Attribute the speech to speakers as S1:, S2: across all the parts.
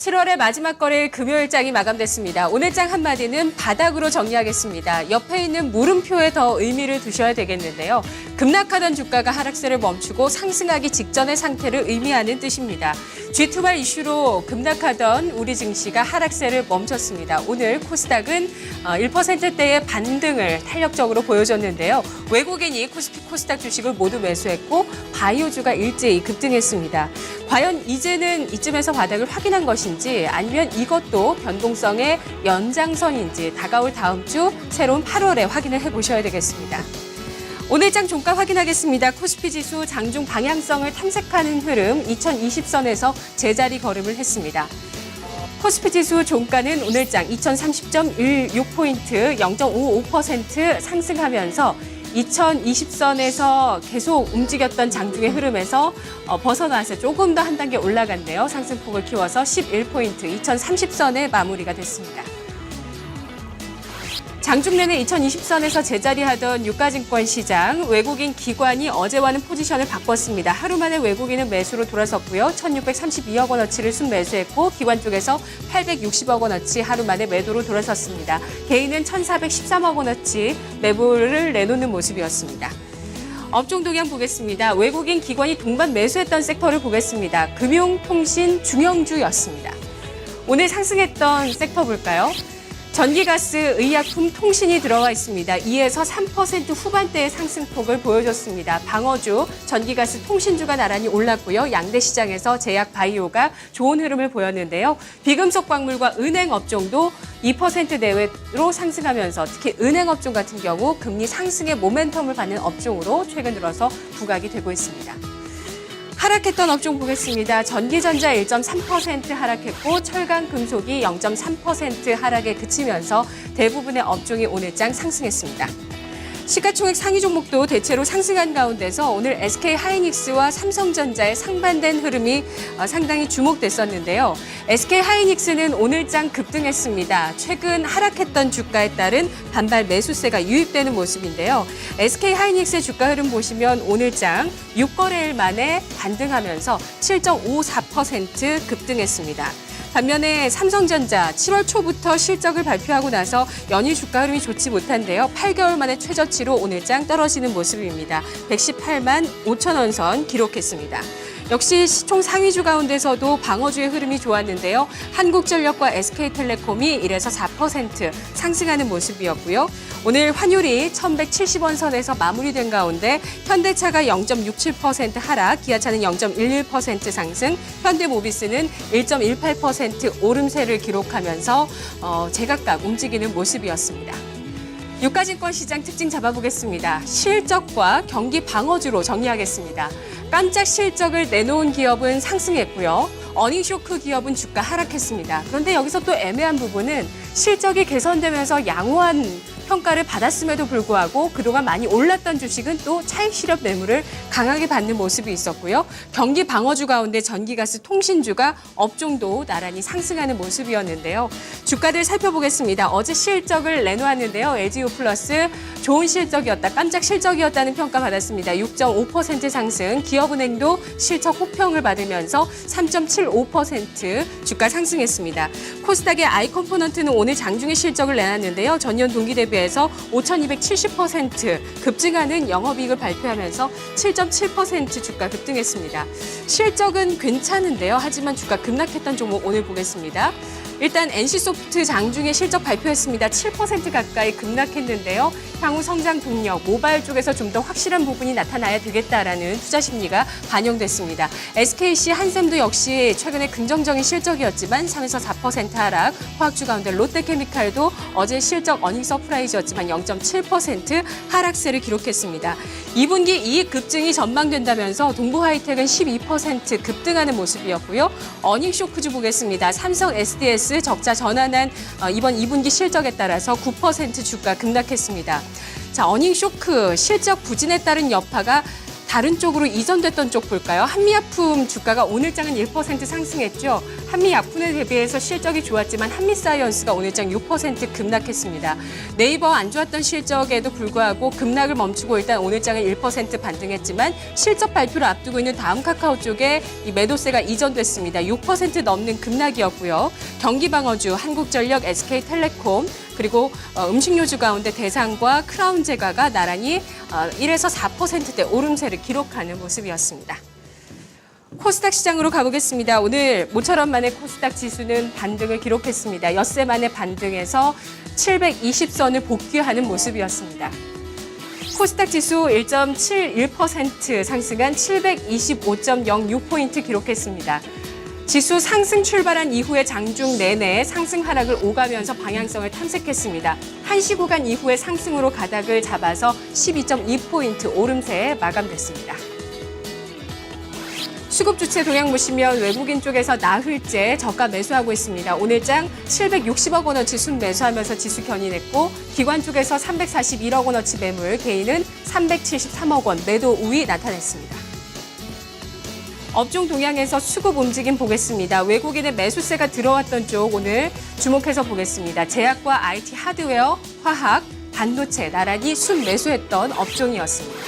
S1: 7월의 마지막 거래일 금요일장이 마감됐습니다. 오늘장 한마디는 바닥으로 정리하겠습니다. 옆에 있는 물음표에 더 의미를 두셔야 되겠는데요. 급락하던 주가가 하락세를 멈추고 상승하기 직전의 상태를 의미하는 뜻입니다. G2발 이슈로 급락하던 우리 증시가 하락세를 멈췄습니다. 오늘 코스닥은 1%대의 반등을 탄력적으로 보여줬는데요. 외국인이 코스피 코스닥 주식을 모두 매수했고 바이오주가 일제히 급등했습니다. 과연 이제는 이쯤에서 바닥을 확인한 것인지 아니면 이것도 변동성의 연장선인지 다가올 다음 주 새로운 8월에 확인을 해보셔야 되겠습니다. 오늘장 종가 확인하겠습니다. 코스피 지수 장중 방향성을 탐색하는 흐름 2020선에서 제자리 걸음을 했습니다. 코스피 지수 종가는 오늘장 2030.16포인트 0.55% 상승하면서 2020선에서 계속 움직였던 장중의 흐름에서 벗어나서 조금 더 한 단계 올라갔네요. 상승폭을 키워서 11포인트 2030선에 마무리가 됐습니다. 장중 내내 2020선에서 제자리하던 유가증권 시장, 외국인 기관이 어제와는 포지션을 바꿨습니다. 하루 만에 외국인은 매수로 돌아섰고요. 1,632억 원어치를 순매수했고 기관 쪽에서 860억 원어치 하루 만에 매도로 돌아섰습니다. 개인은 1,413억 원어치 매물을 내놓는 모습이었습니다. 업종 동향 보겠습니다. 외국인 기관이 동반 매수했던 섹터를 보겠습니다. 금융, 통신, 중형주였습니다. 오늘 상승했던 섹터 볼까요? 전기가스, 의약품, 통신이 들어가 있습니다. 2에서 3% 후반대의 상승폭을 보여줬습니다. 방어주, 전기가스, 통신주가 나란히 올랐고요. 양대 시장에서 제약, 바이오가 좋은 흐름을 보였는데요. 비금속 광물과 은행 업종도 2% 내외로 상승하면서 특히 은행 업종 같은 경우 금리 상승의 모멘텀을 받는 업종으로 최근 들어서 부각이 되고 있습니다. 하락했던 업종 보겠습니다. 전기전자 1.3% 하락했고 철강, 금속이 0.3% 하락에 그치면서 대부분의 업종이 오늘장 상승했습니다. 시가총액 상위 종목도 대체로 상승한 가운데서 오늘 SK하이닉스와 삼성전자의 상반된 흐름이 상당히 주목됐었는데요. SK하이닉스는 오늘장 급등했습니다. 최근 하락했던 주가에 따른 반발 매수세가 유입되는 모습인데요. SK하이닉스의 주가 흐름 보시면 오늘장 6거래일 만에 반등하면서 7.54% 급등했습니다. 반면에 삼성전자 7월 초부터 실적을 발표하고 나서 연일 주가 흐름이 좋지 못한데요. 8개월 만에 최저치로 오늘장 떨어지는 모습입니다. 118만 5천 원 선 기록했습니다. 역시 시총 상위주 가운데서도 방어주의 흐름이 좋았는데요. 한국전력과 SK텔레콤이 1에서 4% 상승하는 모습이었고요. 오늘 환율이 1,170원 선에서 마무리된 가운데 현대차가 0.67% 하락, 기아차는 0.11% 상승, 현대모비스는 1.18% 오름세를 기록하면서 제각각 움직이는 모습이었습니다. 유가증권 시장 특징 잡아보겠습니다. 실적과 경기 방어주로 정리하겠습니다. 깜짝 실적을 내놓은 기업은 상승했고요. 어닝쇼크 기업은 주가 하락했습니다. 그런데 여기서 또 애매한 부분은 실적이 개선되면서 양호한 평가를 받았음에도 불구하고 그동안 많이 올랐던 주식은 또 차익 실현 매물을 강하게 받는 모습이 있었고요. 경기 방어주 가운데 전기가스 통신주가 업종도 나란히 상승하는 모습이었는데요. 주가들 살펴보겠습니다. 어제 실적을 내놓았는데요. LG유플러스 좋은 실적이었다, 깜짝 실적이었다는 평가 받았습니다. 6.5% 상승, 기업은행도 실적 호평을 받으면서 3.75% 주가 상승했습니다. 코스닥의 아이컴포넌트는 오늘 장중에 실적을 내놨는데요. 전년 동기 대비해서 5,270% 급증하는 영업이익을 발표하면서 7.7% 주가 급등했습니다. 실적은 괜찮은데요. 하지만 주가 급락했던 종목 오늘 보겠습니다. 일단 NC소프트 장중에 실적 발표했습니다. 7% 가까이 급락했는데요. 향후 성장 동력, 모바일 쪽에서 좀 더 확실한 부분이 나타나야 되겠다라는 투자 심리가 반영됐습니다. SKC, 한샘도 역시 최근에 긍정적인 실적이었지만 3에서 4% 하락, 화학주 가운데 롯데케미칼도 어제 실적 어닝 서프라이즈였지만 0.7% 하락세를 기록했습니다. 2분기 이익 급증이 전망된다면서 동부하이텍은 12% 급등하는 모습이었고요. 어닝 쇼크주 보겠습니다. 삼성 SDS 적자 전환한 이번 2분기 실적에 따라서 9% 주가 급락했습니다. 자, 어닝 쇼크, 실적 부진에 따른 여파가 다른 쪽으로 이전됐던 쪽 볼까요? 한미약품 주가가 오늘장은 1% 상승했죠. 한미 약분에 대비해서 실적이 좋았지만 한미사이언스가 오늘장 6% 급락했습니다. 네이버 안 좋았던 실적에도 불구하고 급락을 멈추고 일단 오늘장은 1% 반등했지만 실적 발표를 앞두고 있는 다음 카카오 쪽에 이 매도세가 이전됐습니다. 6% 넘는 급락이었고요. 경기방어주, 한국전력, SK텔레콤, 그리고 음식료주 가운데 대상과 크라운제과가 나란히 1에서 4%대 오름세를 기록하는 모습이었습니다. 코스닥 시장으로 가보겠습니다. 오늘 모처럼 만에 코스닥 지수는 반등을 기록했습니다. 엿새 만에 반등해서 720선을 복귀하는 모습이었습니다. 코스닥 지수 1.71% 상승한 725.06포인트 기록했습니다. 지수 상승 출발한 이후에 장중 내내 상승 하락을 오가면서 방향성을 탐색했습니다. 1시 구간 이후에 상승으로 가닥을 잡아서 12.2포인트 오름세에 마감됐습니다. 수급 주체 동향 보시면 외국인 쪽에서 나흘째 저가 매수하고 있습니다. 오늘장 760억 원어치 순매수하면서 지수 견인했고 기관 쪽에서 341억 원어치 매물, 개인은 373억 원 매도 우위 나타냈습니다. 업종 동향에서 수급 움직임 보겠습니다. 외국인의 매수세가 들어왔던 쪽 오늘 주목해서 보겠습니다. 제약과 IT 하드웨어, 화학, 반도체 나란히 순매수했던 업종이었습니다.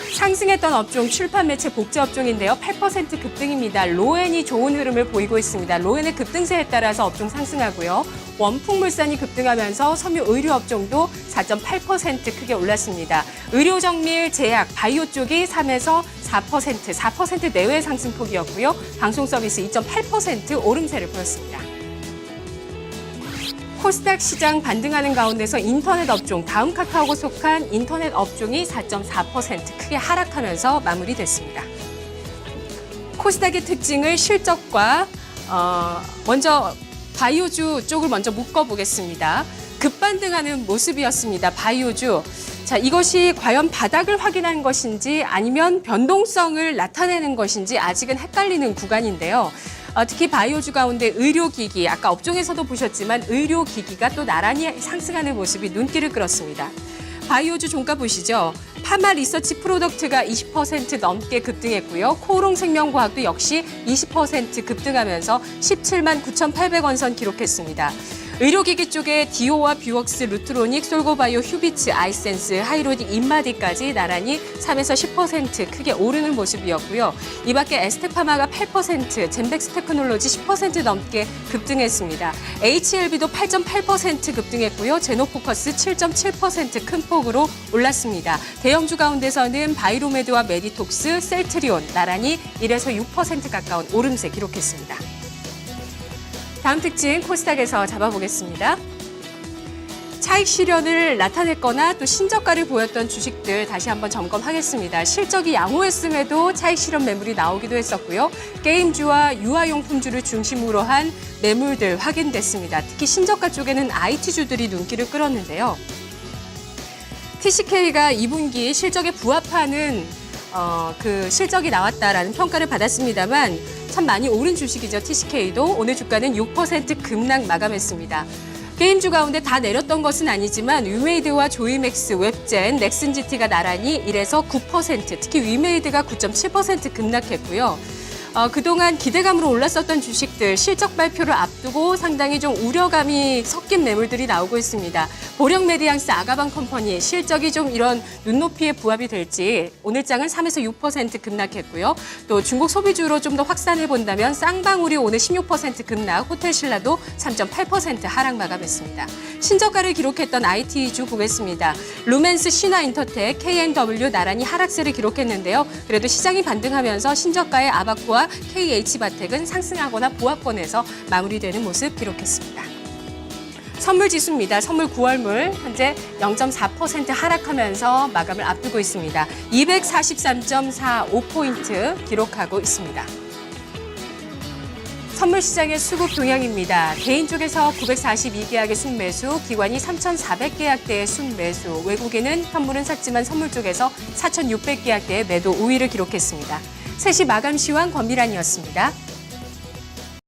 S1: 상승했던 업종 출판 매체 복제 업종인데요. 8% 급등입니다. 로엔이 좋은 흐름을 보이고 있습니다. 로엔의 급등세에 따라서 업종 상승하고요. 원풍물산이 급등하면서 섬유 의류 업종도 4.8% 크게 올랐습니다. 의료 정밀, 제약, 바이오 쪽이 3에서 4% 내외 상승폭이었고요. 방송 서비스 2.8% 오름세를 보였습니다. 코스닥 시장 반등하는 가운데서 인터넷 업종, 다음 카카오가 속한 인터넷 업종이 4.4% 크게 하락하면서 마무리됐습니다. 코스닥의 특징을 실적과 먼저 바이오주 쪽을 먼저 묶어보겠습니다. 급반등하는 모습이었습니다. 바이오주. 자, 이것이 과연 바닥을 확인한 것인지 아니면 변동성을 나타내는 것인지 아직은 헷갈리는 구간인데요. 특히 바이오주 가운데 의료기기, 아까 업종에서도 보셨지만 의료기기가 또 나란히 상승하는 모습이 눈길을 끌었습니다. 바이오주 종가 보시죠. 파마 리서치 프로덕트가 20% 넘게 급등했고요. 코오롱 생명과학도 역시 20% 급등하면서 17만 9,800원 선 기록했습니다. 의료기기 쪽에 디오와 뷰웍스, 루트로닉, 솔고바이오, 휴비츠, 아이센스, 하이로디, 인마디까지 나란히 3에서 10% 크게 오르는 모습이었고요. 이 밖에 에스테파마가 8%, 젠백스 테크놀로지 10% 넘게 급등했습니다. HLB도 8.8% 급등했고요. 제노포커스 7.7% 큰 폭으로 올랐습니다. 대형주 가운데서는 바이로메드와 메디톡스, 셀트리온 나란히 1에서 6% 가까운 오름세 기록했습니다. 다음 특징 코스닥에서 잡아보겠습니다. 차익 실현을 나타냈거나 또 신저가를 보였던 주식들 다시 한번 점검하겠습니다. 실적이 양호했음에도 차익 실현 매물이 나오기도 했었고요. 게임주와 유아용품주를 중심으로 한 매물들 확인됐습니다. 특히 신저가 쪽에는 IT주들이 눈길을 끌었는데요. TCK가 2분기 실적에 부합하는 그 실적이 나왔다라는 평가를 받았습니다만 참 많이 오른 주식이죠. TCK도 오늘 주가는 6% 급락 마감했습니다. 게임주 가운데 다 내렸던 것은 아니지만 위메이드와 조이맥스, 웹젠, 넥슨GT가 나란히 1에서 9%, 특히 위메이드가 9.7% 급락했고요. 그동안 기대감으로 올랐었던 주식들 실적 발표를 앞두고 상당히 좀 우려감이 섞인 매물들이 나오고 있습니다. 보령메디앙스, 아가방 컴퍼니 실적이 좀 이런 눈높이에 부합이 될지 오늘장은 3에서 6% 급락했고요. 또 중국 소비주로 좀 더 확산해 본다면 쌍방울이 오늘 16% 급락, 호텔신라도 3.8% 하락 마감했습니다. 신저가를 기록했던 IT주 보겠습니다. 루멘스, 신화인터텍, KNW 나란히 하락세를 기록했는데요. 그래도 시장이 반등하면서 신저가의 아바코와 KH바텍은 상승하거나 보합권에서 마무리되는 모습 기록했습니다. 선물 지수입니다. 선물 9월물 현재 0.4% 하락하면서 마감을 앞두고 있습니다. 243.45포인트 기록하고 있습니다. 선물 시장의 수급 동향입니다. 개인 쪽에서 942계약의 순매수, 기관이 3,400계약대의 순매수, 외국인은 현물은 샀지만 선물 쪽에서 4,600계약대의 매도 우위를 기록했습니다. 3시 마감 시황 권미란이었습니다.